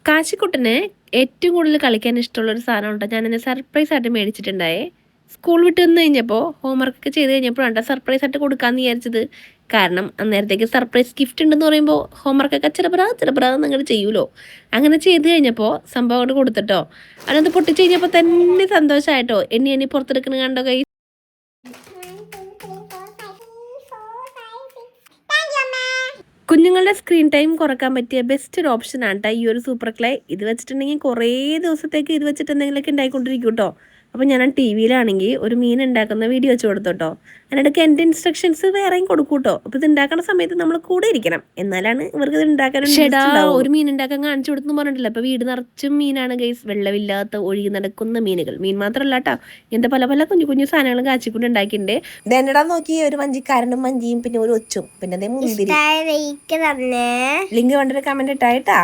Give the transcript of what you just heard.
കാശിക്കുട്ടന് ഏറ്റവും കൂടുതൽ കളിക്കാൻ ഇഷ്ടമുള്ളൊരു സാധനം ഉണ്ടോ ഞാനെന്നെ സർപ്രൈസ് ആയിട്ട് മേടിച്ചിട്ടുണ്ടായേ. സ്കൂൾ വിട്ട് വന്ന് കഴിഞ്ഞപ്പോൾ ഹോംവർക്കൊക്കെ ചെയ്ത് കഴിഞ്ഞപ്പോഴാണ് സർപ്രൈസ് ആയിട്ട് കൊടുക്കാമെന്ന് വിചാരിച്ചത്. കാരണം അന്നേരത്തേക്ക് സർപ്രൈസ് ഗിഫ്റ്റ് ഉണ്ടെന്ന് പറയുമ്പോൾ ഹോംവർക്കൊക്കെ ചിലപ്പറാന്ന് അങ്ങോട്ട് ചെയ്യൂലോ. അങ്ങനെ ചെയ്ത് കഴിഞ്ഞപ്പോൾ സംഭവം അങ്ങോട്ട് കൊടുത്തിട്ടോ. അതിനകത്ത് പൊട്ടിച്ച് കഴിഞ്ഞപ്പോൾ തന്നെ സന്തോഷമായിട്ടോ. എണ്ണി പുറത്തെടുക്കുന്ന കണ്ടോ കൈ. കുഞ്ഞുങ്ങളുടെ സ്ക്രീൻ ടൈം കുറക്കാൻ പറ്റിയ ബെസ്റ്റ് ഒരു ഓപ്ഷനാണ് കേട്ടോ ഈ ഒരു സൂപ്പർ ക്ലേ. ഇത് വെച്ചിട്ടുണ്ടെങ്കിൽ കുറേ ദിവസത്തേക്ക് ഇത് വെച്ചിട്ട് എന്തെങ്കിലുമൊക്കെ ഉണ്ടായിക്കൊണ്ടിരിക്കും കേട്ടോ. അപ്പോൾ ഞാൻ ടി വിയിലാണെങ്കിൽ ഒരു മീൻ ഉണ്ടാക്കുന്ന വീഡിയോ വെച്ച് കൊടുത്തോട്ടോ. അതിനിടയ്ക്ക് എൻ്റെ ഇൻസ്ട്രക്ഷൻസ് വേറെയും കൊടുക്കും കേട്ടോ. അപ്പോൾ ഇത് ഉണ്ടാക്കുന്ന സമയത്ത് നമ്മൾ കൂടെ ഇരിക്കണം, എന്നാലാണ് ഇവർക്ക് ഇത് ഉണ്ടാക്കാൻ. ഒരു മീൻ ഉണ്ടാക്കാൻ കാണിച്ചു കൊടുത്തു പറഞ്ഞിട്ടില്ല. അപ്പോൾ വീട് നിറച്ചും മീനാണ് ഗൈസ്, വെള്ളമില്ലാത്ത ഒഴുകി നടക്കുന്ന മീനുകൾ. മീൻ മാത്രമല്ല കേട്ടോ, ഇങ്ങനത്തെ പല പല കുഞ്ഞു കുഞ്ഞു സാധനങ്ങൾ കാച്ചിക്കൊണ്ട് ഉണ്ടാക്കിയിട്ടുണ്ട്. ഇതെന്നടാ നോക്കി, ഒരു വഞ്ചിക്കാരനും വഞ്ചിയും പിന്നെ ഒരു ഒച്ചും പിന്നെ അതേ മുന്തിരി. ലിങ്ക് വേണ്ടൊരു കമന്റ് ഇട്ടായിട്ടാ.